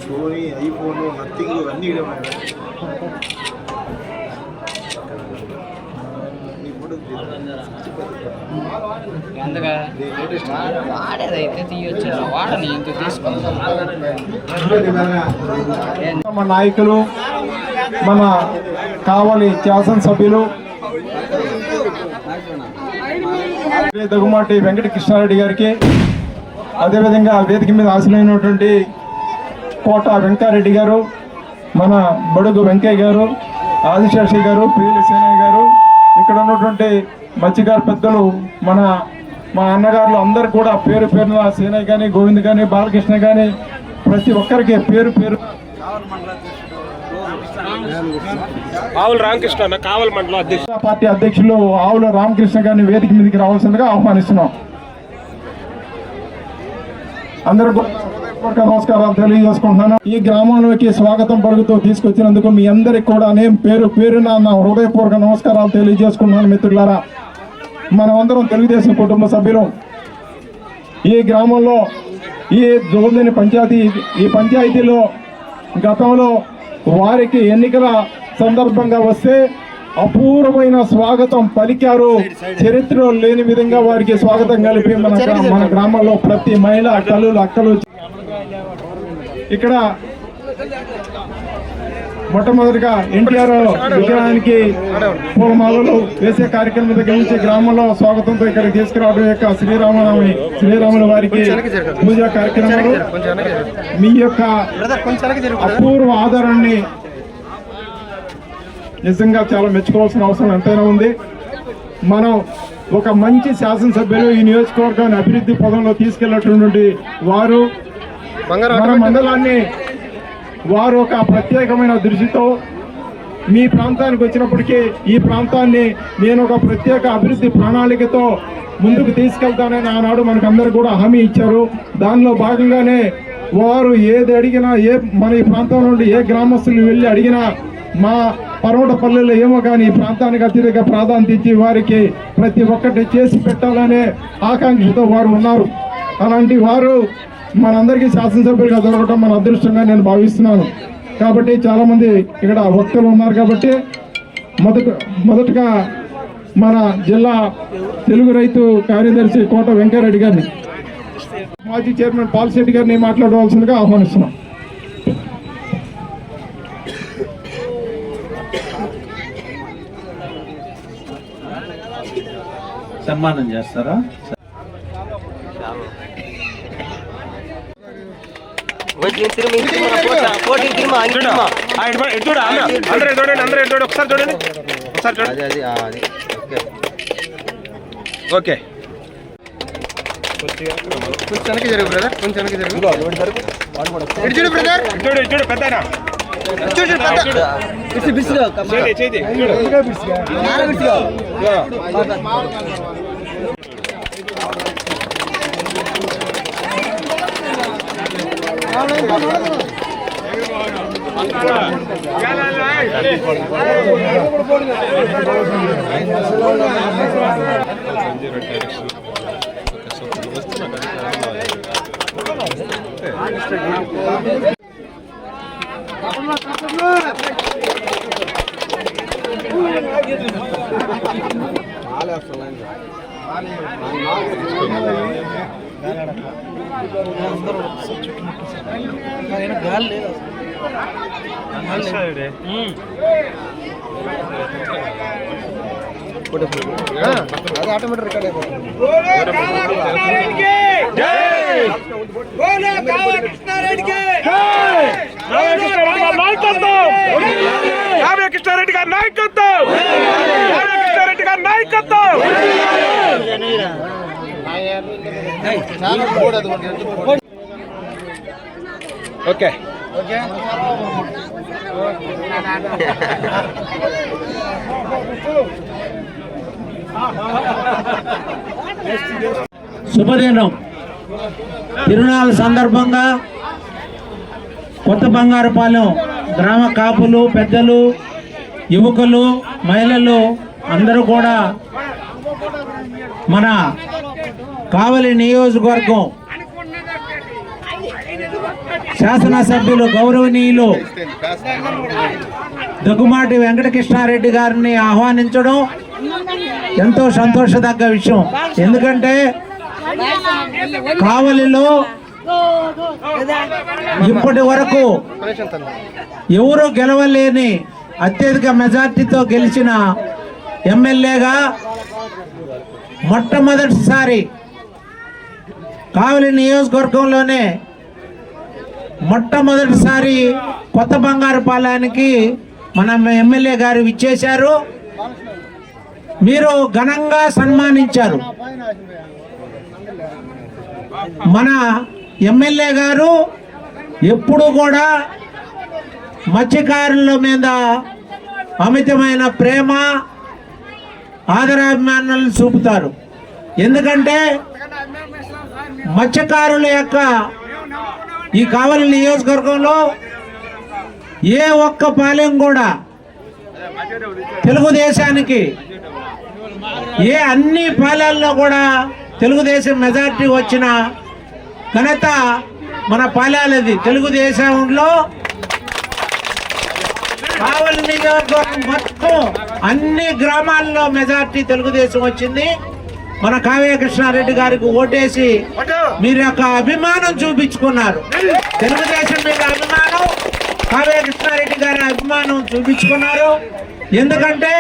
Sony iPhone nothing అన్నీ వాడేదైతే తీయొచ్చు వాడని ఇంక మన నాయకులు మన కావలి శాసనసభ్యులు దగ్గుమాటి వెంకట కృష్ణారెడ్డి గారికి, అదేవిధంగా వేదిక మీద ఆశలైనటువంటి కోట వెంకారెడ్డి గారు, మన బడుగు వెంకయ్య గారు, ఆదిశేషి గారు, పిల్లి సేనయ్య గారు, ఇక్కడ ఉన్నటువంటి మత్స్యకారు పెద్దలు, మా అన్నగారులు అందరు కూడా పేరు పేరున సేనయ్య కానీ, గోవింద్ కానీ, బాలకృష్ణ కానీ ప్రతి ఒక్కరికి పేరు పేరు ఆవుల రామకృష్ణ కావలి మండలం అధ్యక్షుడు పార్టీ అధ్యక్షులు ఆవుల రామకృష్ణ గారిని వేదిక మీదకి రావాల్సిందిగా ఆహ్వానిస్తున్నాం. అందరూ నమస్కారాలు తెలియజేసుకుంటున్నాను. ఈ గ్రామంలోకి స్వాగతం పలుకుతూ తీసుకొచ్చినందుకు మీ అందరికి కూడా నేను పేరు పేరున నా హృదయపూర్వక నమస్కారాలు తెలియజేసుకుంటున్నాను. మిత్రులారా, మనమందరం తెలుగుదేశం కుటుంబ సభ్యులు. ఈ గ్రామంలో ఈ జోల్దేని పంచాయతీలో గతంలో వారికి ఎన్నికల సందర్భంగా వస్తే అపూర్వమైన స్వాగతం పలికారు. చరిత్రలో లేని విధంగా వారికి స్వాగతం కలిపి మన గ్రామంలో ప్రతి మహిళ అక్కలు ఇక్కడ మొట్టమొదటిగా ఎన్టీఆర్ విగ్రహానికి పూలమాలలు వేసే కార్యక్రమం దగ్గర నుంచి గ్రామంలో స్వాగతంతో ఇక్కడికి తీసుకురావడం యొక్క శ్రీరాముల వారికి పూజా కార్యక్రమాలు మీ యొక్క అపూర్వ ఆధారాన్ని నిజంగా చాలా మెచ్చుకోవాల్సిన అవసరం ఎంతైనా ఉంది. మనం ఒక మంచి శాసనసభ్యులు ఈ నియోజకవర్గాన్ని అభివృద్ధి పదంలో తీసుకెళ్లినటువంటి వారు మన మండలాన్ని వారు ఒక ప్రత్యేకమైన దృష్టితో మీ ప్రాంతానికి వచ్చినప్పటికీ ఈ ప్రాంతాన్ని నేను ఒక ప్రత్యేక అభివృద్ధి ప్రణాళికతో ముందుకు తీసుకెళ్తానని ఆనాడు మనకందరూ కూడా హామీ ఇచ్చారు. దానిలో భాగంగానే వారు ఏది అడిగినా మన ఈ ప్రాంతం నుండి ఏ గ్రామస్తులు వెళ్ళి అడిగినా మా పర్వటపల్లెల్లో ఏమో కానీ ఈ ప్రాంతానికి అత్యధిక ప్రాధాన్యత ఇచ్చి వారికి ప్రతి ఒక్కటి చేసి పెట్టాలనే ఆకాంక్షతో వారు ఉన్నారు. అలాంటి వారు మనందరికీ శాసనసభ్యులుగా దొరకడం మన అదృష్టంగా నేను భావిస్తున్నాను. కాబట్టి చాలామంది ఇక్కడ వక్తలు ఉన్నారు. కాబట్టి మొదటగా మన జిల్లా తెలుగు రైతు కార్యదర్శి కోట వెంకయ్యరెడ్డి గారిని, మాజీ చైర్మన్ పాల్శెట్టి గారిని మాట్లాడవలసిందిగా ఆహ్వానిస్తున్నాం. సన్మానం చేస్తారా? ఓకే, కొంచెం జరుగు బ్రదర్, కొంచెం జరుగు బ్రదర్, చూడు పెద్దనా గాలి లేదు. అది ఆటోమేటిక్ రికార్డ్ అయిపోతుంది. కృష్ణారెడ్డి గారి నాయకత్వం, కృష్ణారెడ్డి గారి నాయకత్వం. ఓకే శుభదినం. తిరునాళ్ళ సందర్భంగా కొత్త బంగారుపాలెం గ్రామ కాపులు, పెద్దలు, యువకులు, మహిళలు అందరూ కూడా మన కావలి నియోజకవర్గం శాసనసభ్యులు గౌరవనీయులు దగ్గుమాటి వెంకటకృష్ణారెడ్డి గారిని ఆహ్వానించడం ఎంతో సంతోషదగ్గ విషయం. ఎందుకంటే కావలిలో ఇప్పటి వరకు ఎవరు గెలవలేని అత్యధిక మెజార్టీతో గెలిచిన ఎమ్మెల్యేగా మొట్టమొదటిసారి కావలి నియోజకవర్గంలోనే మొట్టమొదటిసారి కొత్త బంగారుపాలెంకి మన ఎమ్మెల్యే గారు విచ్చేశారు. మీరు ఘనంగా సన్మానించారు. మన ఎమ్మెల్యే గారు ఎప్పుడు కూడా మత్స్యకారుల మీద అమితమైన ప్రేమ, ఆదరాభిమానాలు చూపుతారు. ఎందుకంటే మత్స్యకారుల యొక్క ఈ కావలి నియోజకవర్గంలో ఏ ఒక్క పాలెం కూడా తెలుగుదేశానికి, అన్ని పాలెల్లో కూడా తెలుగుదేశం మెజార్టీ వచ్చిన ఘనత మన పాలెలది. తెలుగుదేశంలో కావలి నియోజకవర్గం మొత్తం అన్ని గ్రామాల్లో మెజార్టీ తెలుగుదేశం వచ్చింది. మన కావ్య కృష్ణారెడ్డి గారికి ఓటేసి మీరు యొక్క అభిమానం చూపించుకున్నారు. తెలుగుదేశం మీద అభిమానం, కావ్య కృష్ణారెడ్డి గారి అభిమానం చూపించుకున్నారు. ఎందుకంటే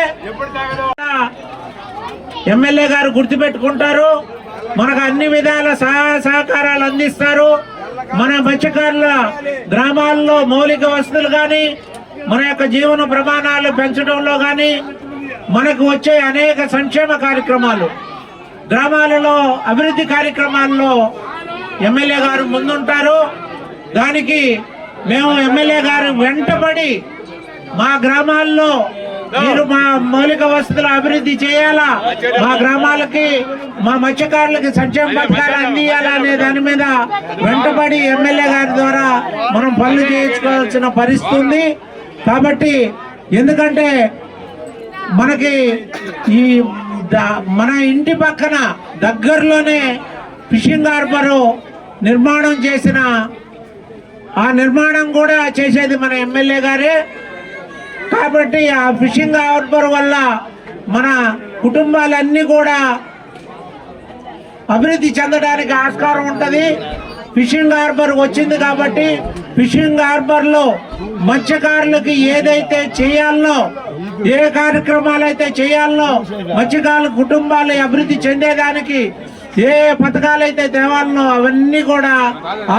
ఎమ్మెల్యే గారు గుర్తుపెట్టుకుంటారు, మనకు అన్ని విధాల సహకారాలు అందిస్తారు. మన మత్స్యకారుల గ్రామాల్లో మౌలిక వసతులు కానీ, మన యొక్క జీవన ప్రమాణాలు పెంచడంలో కానీ, మనకు వచ్చే అనేక సంక్షేమ కార్యక్రమాలు, గ్రామాలలో అభివృద్ధి కార్యక్రమాల్లో ఎమ్మెల్యే గారు ముందుంటారు. దానికి మేము ఎమ్మెల్యే గారు వెంటబడి మా గ్రామాల్లో మీరు మా మౌలిక వసతుల అభివృద్ధి చేయాలా, మా గ్రామాలకి, మా మత్స్యకారులకి సంక్షేమ పథకాలు అందియాలా అనే దాని మీద వెంటబడి ఎమ్మెల్యే గారి ద్వారా మనం పనులు చేయించుకోవాల్సిన పరిస్థితి ఉంది. కాబట్టి ఎందుకంటే మనకి ఈ మన ఇంటి పక్కన దగ్గరలోనే ఫిషింగ్ హార్బర్ నిర్మాణం చేసిన, ఆ నిర్మాణం కూడా చేసేది మన ఎమ్మెల్యే గారే. కాబట్టి ఆ ఫిషింగ్ హార్బర్ వల్ల మన కుటుంబాలన్నీ కూడా అభివృద్ధి చెందడానికి ఆస్కారం ఉంటుంది. ఫిషింగ్ హార్బర్ వచ్చింది కాబట్టి ఫిషింగ్ హార్బర్లో మత్స్యకారులకి ఏదైతే చేయాలనో, ఏ కార్యక్రమాలు అయితే చేయాలనో, మత్స్యకారుల కుటుంబాలు అభివృద్ధి చెందేదానికి ఏ పథకాలు అయితే తేవాలనో అవన్నీ కూడా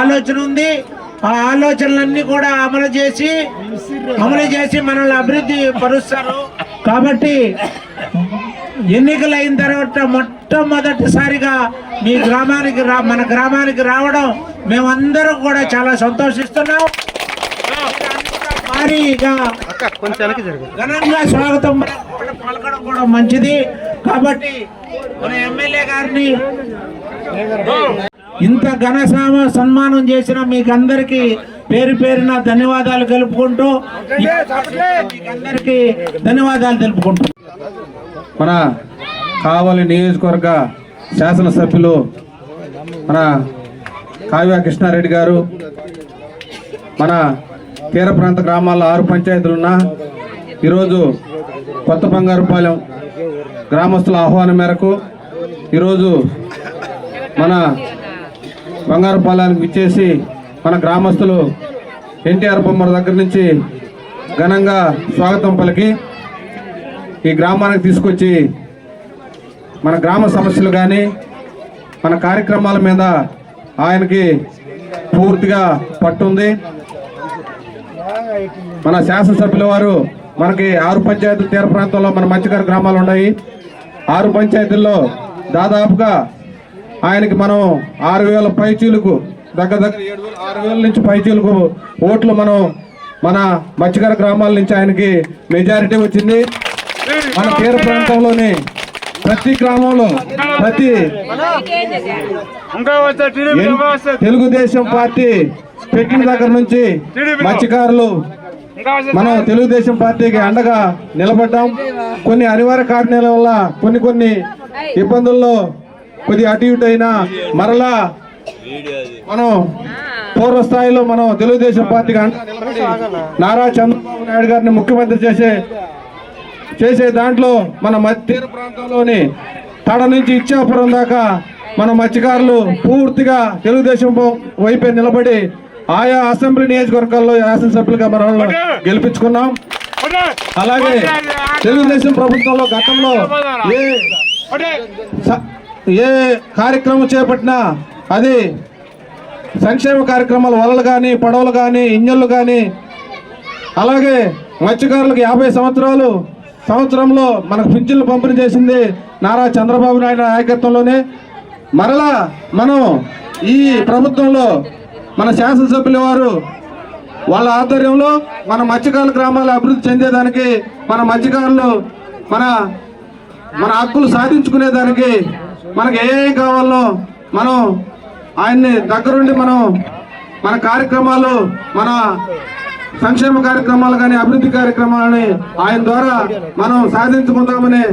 ఆలోచన ఉంది. ఆ ఆలోచనలన్నీ కూడా అమలు చేసి మనల్ని అభివృద్ధి పరుస్తారు. కాబట్టి ఎన్నికలు అయిన తర్వాత మొట్టమొదటిసారిగా మీ గ్రామానికి మన గ్రామానికి రావడం మేమందరం కూడా చాలా సంతోషిస్తున్నాం. భారీగా ఘనంగా స్వాగతం పలకడం కూడా మంచిది. కాబట్టి మన ఎమ్మెల్యే గారిని ఇంత ఘన సన్మానం చేసిన మీకు అందరికీ పేరు పేరున ధన్యవాదాలు తెలుపుకుంటూ అందరికీ ధన్యవాదాలు తెలుపుకుంటూ మన కావలి నియోజకవర్గ శాసనసభ్యులు మన కావ్య కృష్ణారెడ్డి గారు, మన తీర ప్రాంత గ్రామాల్లో 6 పంచాయతీలున్నా ఈరోజు కొత్త బంగారుపాలెం గ్రామస్తుల ఆహ్వానం మేరకు ఈరోజు మన బంగారుపాలెంకి విచ్చేసి మన గ్రామస్తులు ఎన్టీఆర్ బొమ్మల దగ్గర నుంచి ఘనంగా స్వాగతం పలికి ఈ గ్రామానికి తీసుకొచ్చి మన గ్రామ సమస్యలు కానీ మన కార్యక్రమాల మీద ఆయనకి పూర్తిగా పట్టుంది. మన శాసనసభ్యుల వారు మనకి 6 పంచాయతీల తీర ప్రాంతంలో మన మత్స్యకార గ్రామాలు ఉన్నాయి. 6 పంచాయతీల్లో దాదాపుగా ఆయనకి మనం 6,000 పైచీలకు దగ్గర 6,000 నుంచి పైచీలకు ఓట్లు మనం మన మత్స్యకార గ్రామాల నుంచి ఆయనకి మెజారిటీ వచ్చింది. మన తీర ప్రాంతంలోని ప్రతి గ్రామంలో ప్రతి తెలుగుదేశం పార్టీ పెట్టిన దగ్గర నుంచి మత్స్యకారులు మనం తెలుగుదేశం పార్టీకి అండగా నిలబడ్డాం. కొన్ని అనివార్య కారణాల వల్ల కొన్ని ఇబ్బందుల్లో కొద్ది అటు ఇటు అయినా మరలా మనం పూర్వ స్థాయిలో మనం తెలుగుదేశం పార్టీకి అండగా నిలబడి నారా చంద్రబాబు నాయుడు గారిని ముఖ్యమంత్రి చేసే దాంట్లో మన తీర ప్రాంతంలోని తడ నుంచి ఇచ్చాపురం దాకా మన మత్స్యకారులు పూర్తిగా తెలుగుదేశం వైపే నిలబడి ఆయా అసెంబ్లీ నియోజకవర్గాల్లో శాసనసభ్యులుగా మనం గెలిపించుకున్నాం. అలాగే తెలుగుదేశం ప్రభుత్వంలో గతంలో ఏ కార్యక్రమం చేపట్టినా అది సంక్షేమ కార్యక్రమాలు, వలలు కానీ పడవలు కానీ ఇంజన్లు కానీ, అలాగే మత్స్యకారులకు 50 సంవత్సరంలో మనకు పింఛన్లు పంపిణీ చేసింది నారా చంద్రబాబు నాయుడు నాయకత్వంలోనే. మరలా మనం ఈ ప్రభుత్వంలో మన శాసనసభ్యుల వారు వాళ్ళ ఆధ్వర్యంలో మన మత్స్యకారుల గ్రామాలు అభివృద్ధి చెందేదానికి, మన మత్స్యకారులు మన హక్కులు సాధించుకునేదానికి మనకు ఏం కావాలో మనం ఆయన్ని దగ్గరుండి మన కార్యక్రమాలు, మన సంక్షేమ కార్యక్రమాలు కానీ అభివృద్ధి కార్యక్రమాలని ఆయన ద్వారా మనం సాధించుకుందామనే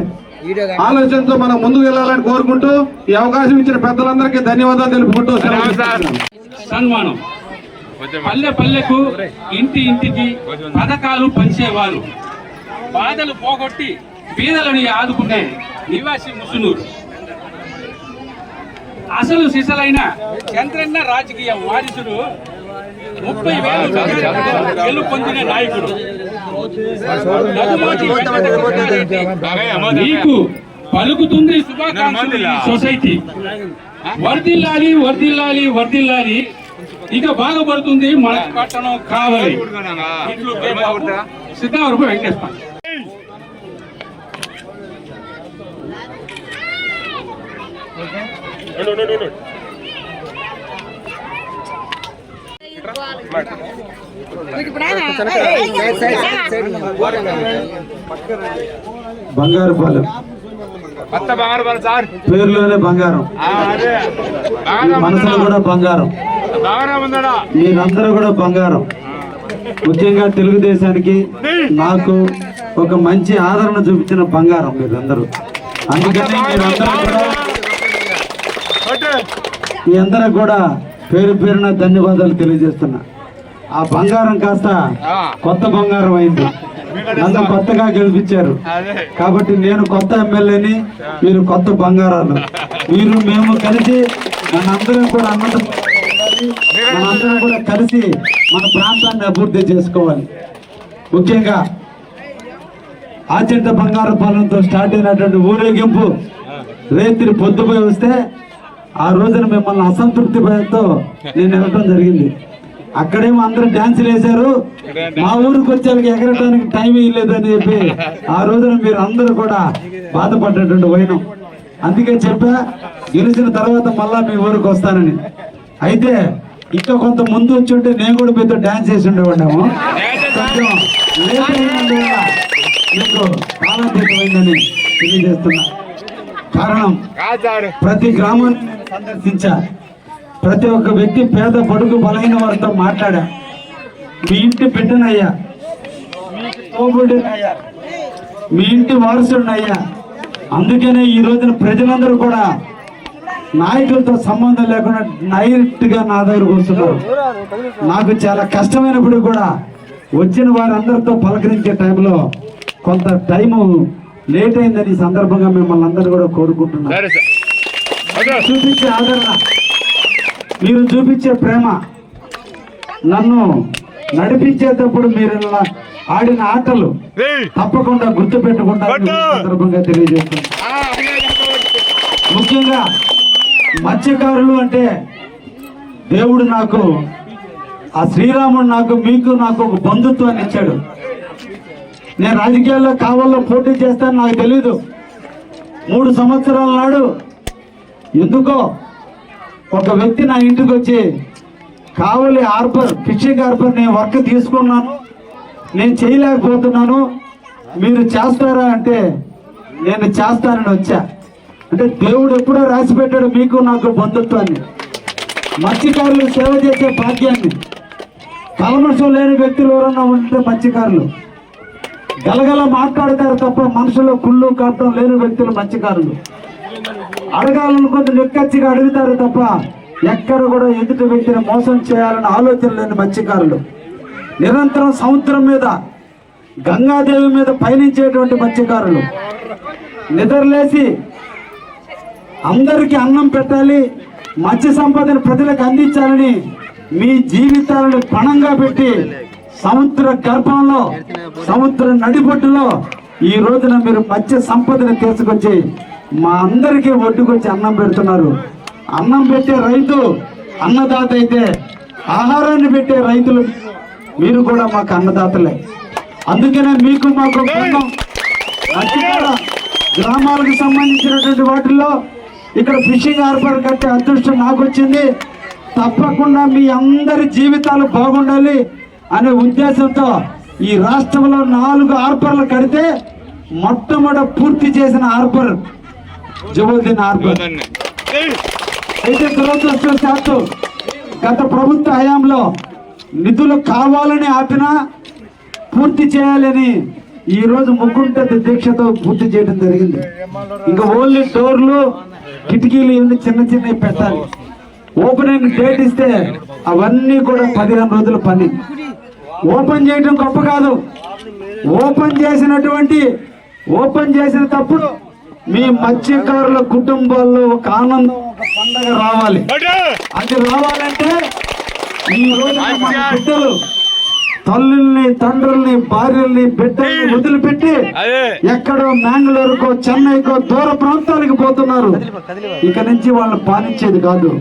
ఆలోచనతో మనం ముందుకు వెళ్ళాలని కోరుకుంటూ ఈ అవకాశం ఇచ్చిన పెద్దలందరికీ ధన్యవాదాలు తెలుపుకుంటూ సన్మానం. పల్లె పల్లెకు ఇంటికి పథకాలు పంచేవారు, బాధలు పోగొట్టి పేదలను ఆదుకునే నివాసి ముసునూరు. అసలు సిసలైన చంద్రన్న రాజకీయ వారసుడు, 30,000 గెలుపు పొందిన నాయకుడు. నీకు పలుకుతుంది శుభాకాంక్షలు సొసైటీ. వర్ధిల్లాలి వర్ధిల్లాలి వర్ధిల్లాలి, ఇక బాగుపడుతుంది మన పట్టణం కావాలి. సిద్ధావరపు వెంకటేశ్వర. బంగారు పాలెం పేరులోనే బంగారం, మనసులో కూడా బంగారం, మీరందరూ కూడా బంగారం. ముఖ్యంగా తెలుగుదేశానికి నాకు ఒక మంచి ఆదరణ చూపించిన బంగారం మీరందరూ. అందుకని మీ అందరూ కూడా పేరు పేరున ధన్యవాదాలు తెలియజేస్తున్నా. ఆ బంగారం కాస్త కొత్త బంగారం అయింది, నన్ను కొత్తగా గెలిపించారు కాబట్టి నేను కొత్త ఎమ్మెల్యేని, మీరు కొత్త బంగారాలు. మేము కలిసి మనందరం కూడా మనందరం కూడా కలిసి మన ప్రాంతాన్ని అభివృద్ధి చేసుకోవాలి. ముఖ్యంగా ఆచంట బంగారపాలెంతో స్టార్ట్ అయినటువంటి ఊరేగింపు రేత్రి పొద్దుపోయి వస్తే ఆ రోజున మిమ్మల్ని అసంతృప్తి భయంతో నేను వెళ్ళటం జరిగింది. అక్కడేమో అందరూ డాన్సులు వేశారు, మా ఊరికి వచ్చేకి ఎగరటానికి టైం ఇవ్వలేదని చెప్పి ఆ రోజున మీరు అందరూ కూడా బాధపడ్డటువంటి వైనం. అందుకే చెప్పా గెలిచిన తర్వాత మళ్ళా మీ ఊరికి వస్తానని. అయితే ఇంకా కొంత ముందు వచ్చి ఉంటే నేను కూడా మీతో డాన్స్ చేసి ఉండేవాడేమో. కొంచెం లేట్ అయినందువల్ల మీకు కాలాతీతమైందని తెలియజేస్తున్నా. కారణం ప్రతి గ్రామాన్ని సందర్శించా, ప్రతి ఒక్క వ్యక్తి పేద బడుగు బలహీన వారితో మాట్లాడా. మీ ఇంటి బిడ్డనయ్యా, తోబుడినయ్యా, మీ ఇంటి వారసుడినయ్యా. అందుకనే ఈ రోజున ప్రజలందరూ కూడా నాయకులతో సంబంధం లేకుండా డైరెక్ట్ గా నా దగ్గరకు వస్తున్నారు. నాకు చాలా కష్టమైనప్పుడు కూడా వచ్చిన వారందరితో పలకరించే టైంలో కొంత టైము లేట్ అయిందని సందర్భంగా మిమ్మల్ని అందరూ కూడా కోరుకుంటున్నారు. చూపించే ఆదరణ, మీరు చూపించే ప్రేమ, నన్ను నడిపించేటప్పుడు మీరు ఆడిన ఆటలు తప్పకుండా గుర్తు పెట్టుకుంటారని సందర్భంగా తెలియజేస్తున్నాను. ముఖ్యంగా మత్స్యకారులు అంటే దేవుడు నాకు, ఆ శ్రీరాముడు నాకు ఒక బంధుత్వాన్ని ఇచ్చాడు. నేను రాజకీయాల్లో కావాలో పోటీ చేస్తాను నాకు తెలీదు. 3 సంవత్సరాల నాడు ఎందుకో ఒక వ్యక్తి నా ఇంటికి వచ్చి, కావలి హార్బర్, ఫిషింగ్ హార్బర్ నేను వర్క్ తీసుకున్నాను, నేను చేయలేకపోతున్నాను, మీరు చేస్తారా అంటే నేను చేస్తానని వచ్చా. అంటే దేవుడు ఎప్పుడో రాసి పెట్టాడు మీకు నాకు బంధుత్వాన్ని, మత్స్యకారులు సేవ చేసే భాగ్యాన్ని. కల్మషం లేని వ్యక్తులు ఎవరన్నా ఉంటే మత్స్యకారులు గలగల మాట్లాడతారు తప్ప మనుషులు కుళ్ళు కాటం లేని వ్యక్తులు మత్స్యకారులు. అడగాలనుకుంటే నిక్కచ్చిగా అడుగుతారు తప్ప ఎక్కడ కూడా ఎదుటి వ్యక్తిని మోసం చేయాలని ఆలోచన లేని మత్స్యకారులు. నిరంతరం సముద్రం మీద, గంగాదేవి మీద పయనించేటువంటి మత్స్యకారులు. నిద్రలేసి అందరికీ అన్నం పెట్టాలి, మత్స్య సంపదను ప్రజలకు అందించాలని మీ జీవితాలను పణంగా పెట్టి సముద్ర గర్భంలో, సముద్ర నడిబొట్టులో ఈ రోజున మీరు మత్స్య సంపదను తీసుకొచ్చి మా అందరికీ ఒడ్డుకొచ్చి అన్నం పెడుతున్నారు. అన్నం పెట్టే రైతు అన్నదాత అయితే ఆహారాన్ని పెట్టే రైతులు మీరు కూడా మాకు అన్నదాతలే. అందుకనే మీకు మాకు బృందం మత్స్యకార గ్రామాలకు సంబంధించినటువంటి వాటిల్లో ఇక్కడ ఫిషింగ్ హార్బర్ కట్టే అదృష్టం నాకు వచ్చింది. తప్పకుండా మీ అందరి జీవితాలు బాగుండాలి అనే ఉద్దేశంతో ఈ రాష్ట్రంలో 4 హార్బర్లు కడితే మొట్టమొదట పూర్తి చేసిన హార్బర్ జుబుద్దీన్ హార్బర్. అయితే దురదృష్టవశాత్తు గత ప్రభుత్వ హయాంలో నిధులు కావాలని ఆపినా పూర్తి చేయాలని ఈ రోజు ముగ్గుంట దీక్షతో పూర్తి చేయడం జరిగింది. ఇంకా ఓన్లీ డోర్లు, కిటికీలు ఇవన్నీ చిన్నవి పెట్టాలి. ఓపెనింగ్ డేట్ ఇస్తే అవన్నీ కూడా 15 రోజుల పని. ఓపెన్ చేయడం గొప్ప కాదు, ఓపెన్ చేసిన తప్పుడు మీ మత్స్యకారుల కుటుంబాల్లో ఒక ఆనందం, ఒక పండగ రావాలి. అది రావాలంటే ఈ రోజు మన బిడ్డలు తల్లుల్ని, తండ్రుల్ని, భార్యల్ని, బిడ్డల్ని వదిలిపెట్టి ఎక్కడో మ్యాంగ్లూరుకో, చెన్నైకో, దూర ప్రాంతాలకు పోతున్నారు. ఇక నుంచి వాళ్ళని పాలించేది కాదు,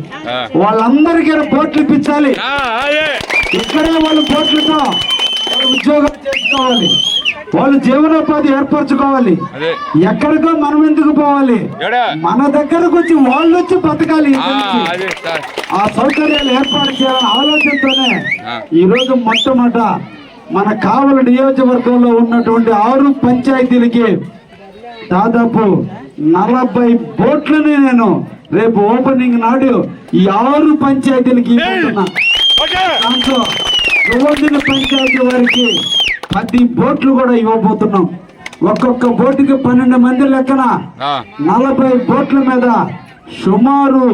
వాళ్ళందరికీ బోట్లు ఇప్పించాలి. ఇక్కడే వాళ్ళు బోట్లతో వాళ్ళు ఉద్యోగాలు చేసుకోవాలి, వాళ్ళు జీవనోపాధి ఏర్పరచుకోవాలి. ఎక్కడికో మనం ఎందుకు పోవాలి, మన దగ్గరకు వచ్చి వాళ్ళు వచ్చి బతకాలి. ఆ సౌకర్యాలు ఏర్పాటు చేయాలనే ఆలోచనతోనే ఈ రోజు మొట్టమొదట మన కావలి నియోజకవర్గంలో ఉన్నటువంటి 6 పంచాయతీలకి దాదాపు 40 బోట్లని నేను రేపు ఓపెనింగ్ నాడు ఈ 6 పంచాయతీలకి ఇవ్వబోతున్నా. దాంట్లో యువజన పంచాయతీ వారికి 10 బోట్లు కూడా ఇవ్వబోతున్నాం. ఒక్కొక్క బోటుకి 12 మంది లెక్కన 40 బోట్ల మీద సుమారు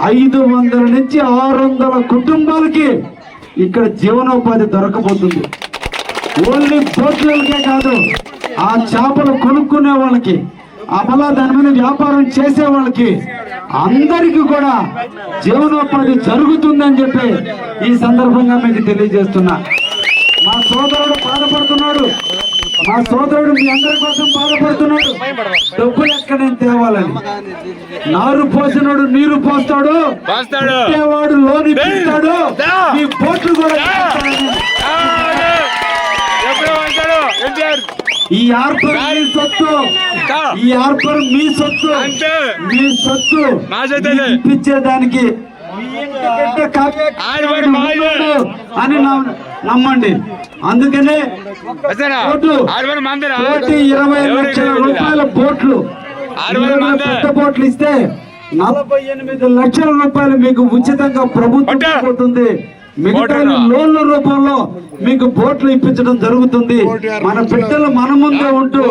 500 నుంచి 600 కుటుంబాలకి ఇక్కడ జీవనోపాధి దొరకబోతుంది. ఓన్లీ బోట్లకే కాదు, ఆ చేపలు కొనుక్కునే వాళ్ళకి, అమలా దాని మీద వ్యాపారం చేసే వాళ్ళకి అందరికీ కూడా జీవనోపాధి జరుగుతుందని చెప్పి ఈ సందర్భంగా మీకు తెలియజేస్తున్నా. మా సోదరుడు బాధపడుతున్నాడు, మా సోదరుడు మీ అందరి కోసం బాధపడుతున్నాడు. డబ్బులు ఎక్కడ నేను తేవాలని. నారు పోసినాడు నీరు పోస్తాడు, పెట్టేవాడు లోని పెడతాడు, మీ బోట్లు కూడా ఈ ఆర్పర్ మీ సొత్తు, ఈ ఆర్పర్ మీ సొత్తు, మీ సొత్తు ఇప్పించేదానికి అని నమ్మండి. అందుకనే 1,20 లక్షల రూపాయల బోట్లు, పెద్ద బోట్లు ఇస్తే 48 లక్షల రూపాయలు మీకు ఉచితంగా ప్రభుత్వం పోతుంది. మిగతా లోన్ల రూపంలో మీకు బోట్లు ఇప్పించడం జరుగుతుంది. మన బిడ్డలు మన ముందే ఉంటూ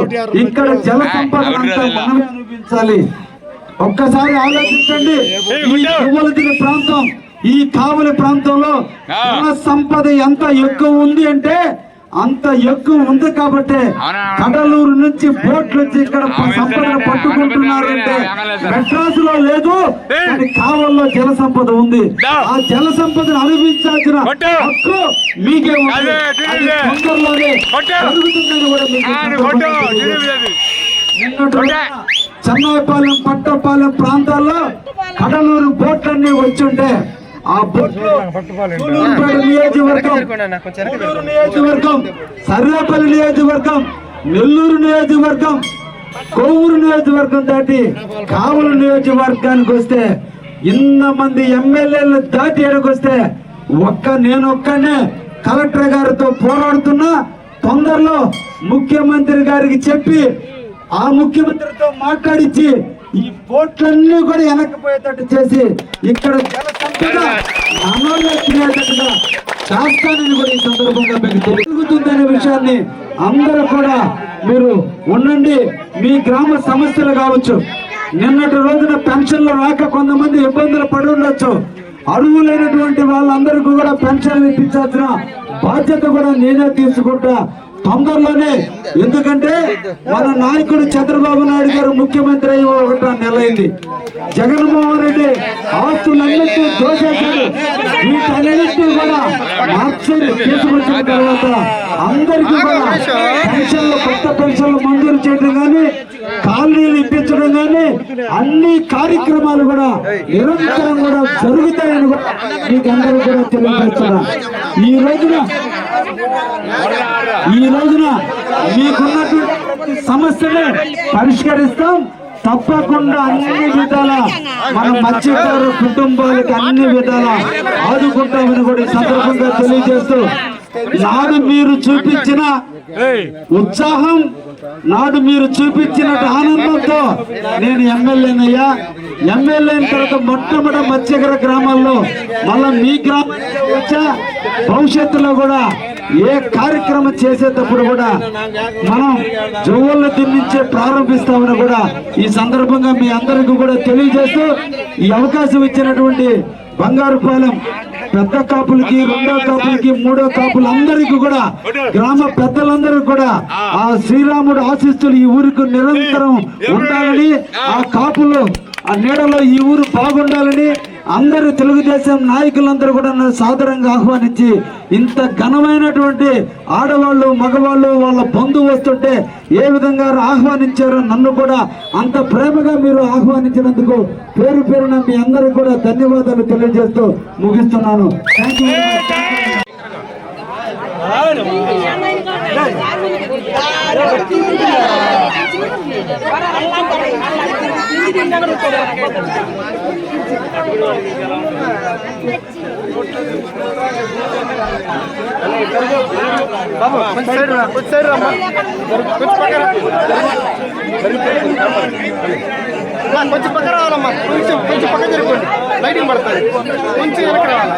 ఇక్కడ జల సంపద అంతా మనమే అనుభవించాలి. ఒక్కసారి ఆలోచించండి. ఈ యువలదిన ప్రాంతం, ఈ కావలి ప్రాంతంలో జల సంపద ఎంత ఎక్కువ ఉంది అంటే అంత ఎక్కువ ఉంది కాబట్టి కడలూరు నుంచి బోట్లు వచ్చి ఇక్కడ సంపదను పట్టుకుంటున్నారు. అంటే మెడ్రాస్ లో లేదు, కానీ కావల్లో జల సంపద ఉంది. ఆ జల సంపదను అనుభవించాల్సిన హక్కు మీకే ఉంది. అది తొందరలోనే జరుగుతుందని కూడా మీకు చెన్నాయిపాలెం, పట్టపాలెం ప్రాంతాల్లో కడలూరు బోట్లన్నీ వచ్చుంటే ఆ బోట్లు సూలూరుపేట నియోజకవర్గం, గూడూరు నియోజకవర్గం, సర్వేపల్లి నియోజకవర్గం, నెల్లూరు నియోజకవర్గం, కోవూరు నియోజకవర్గం దాటి కావలి నియోజకవర్గానికి వస్తే ఇంతమంది ఎమ్మెల్యేలు దాటి ఎడకొస్తే నేను ఒక్కనే కలెక్టర్ గారితో పోరాడుతున్నా. తొందరలో ముఖ్యమంత్రి గారికి చెప్పి ఆ ముఖ్యమంత్రితో మాట్లాడించి ఈ బోట్లన్నీ కూడా వెనక్కిపోయేటట్టు చేసి ఇక్కడ జల సంపద తినేటట్టుగా చేస్తానని కూడా ఈ సందర్భంగా మీకు జరుగుతుందనే విషయాన్ని అందరూ కూడా మీరు ఉండండి. మీ గ్రామ సమస్యలు కావచ్చు, నిన్నటి రోజున పెన్షన్లు రాక కొంతమంది ఇబ్బందులు పడి ఉండొచ్చు. అర్హులైనటువంటి వాళ్ళందరికీ కూడా పెన్షన్లు ఇప్పించాల్సిన బాధ్యత కూడా నేనే తీసుకుంటా తొందరలోనే. ఎందుకంటే మన నాయకుడు చంద్రబాబు నాయుడు గారు ముఖ్యమంత్రి అయ్యి 1 నెల అయింది. జగన్మోహన్ రెడ్డి ఆస్తులన్నింటినీ దోషేశాడు. వీటన్నింటినీ కూడా మార్చి తీసుకొచ్చిన తర్వాత అందరికీ కూడా పెన్షన్లు, కొత్త పెన్షన్లు మంజూరు చేయడం కానీ, కాలనీలు ఇప్పించడం కానీ అన్ని కార్యక్రమాలు కూడా నిరంతరం కూడా జరుగుతాయని కూడా మీకు అందరూ కూడా తెలియజేస్తున్నా. ఈ రోజున మీకున్నటువంటి సమస్యలు పరిష్కరిస్తాం తప్పకుండా. అన్ని విధాల మన మత్స్యకారు కుటుంబాలకు అన్ని విధాల ఆదుకుంటామని కూడా ఈ సందర్భంగా తెలియజేస్తూ, నాడు మీరు చూపించిన ఉత్సాహం, నాడు మీరు చూపించిన ఆనందంతో నేను ఎమ్మెల్యేనయ్యా. ఎమ్మెల్యే అయిన తర్వాత మొట్టమొదటి మత్స్యకార గ్రామాల్లో మళ్ళా మీ గ్రామానికి వచ్చా. భవిష్యత్తులో కూడా ఏ కార్యక్రమం చేసేటప్పుడు కూడా మనం జోవుల దిన్నించే ప్రారంభిస్తామని కూడా ఈ సందర్భంగా మీ అందరికీ కూడా తెలియజేస్తూ, ఈ అవకాశం ఇచ్చినటువంటి బంగారుపాలెం పెద్ద కాపులకి, 2వ కాపులకి, 3వ కాపులందరికీ కూడా, గ్రామ పెద్దలందరికీ కూడా ఆ శ్రీరాముడు ఆశీస్సులు ఈ ఊరికి నిరంతరం ఉండాలని, ఆ కాపులు ఆ నీడలో ఈ ఊరు బాగుండాలని అందరు తెలుగుదేశం నాయకులందరూ కూడా నన్ను సాదరంగా ఆహ్వానించి, ఇంత ఘనమైనటువంటి ఆడవాళ్ళు, మగవాళ్ళు, వాళ్ళ బంధువు వస్తుంటే ఏ విధంగా ఆహ్వానించారో నన్ను కూడా అంత ప్రేమగా మీరు ఆహ్వానించినందుకు పేరు పేరున మీ అందరూ కూడా ధన్యవాదాలు తెలియజేస్తూ ముగిస్తున్నాను. Thank you. కొంచెం పక్క రావాలమ్మా, కొంచెం పక్క జరుపుకోండి, లైటింగ్ పడుతుంది, కొంచెం వెనక్కి రావాలి.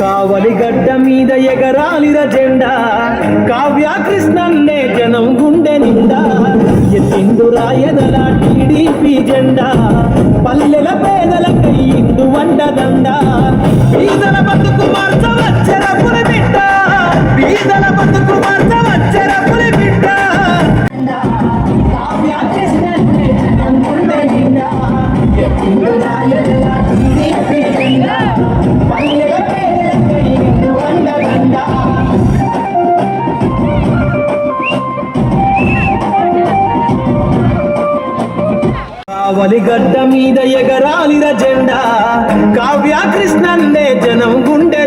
కావలిగడ్డ మీద ఎగరాలిర జెండా, కావ్య కృష్ణన్నే జనం గుండె నిండా, ఎత్తిందురా ఎదల టీడీపీ జెండా, పల్లెల పేదలకై ఇందు వండదండ, బీదల బతుకు మార్చవచ్చర పులి బిడ్డ, బీదల బతుకు మార్చవచ్చర పులి బిడ్డ, కావ్య కృష్ణన్నే జనం గుండె నిండా, ఎత్తిందురా ఎదల టీడీపీ జెండా, పల్లెల కావలిగడ్డ మీద ఎగరాలిర జెండా కావ్య కృష్ణన్నే జనం గుండె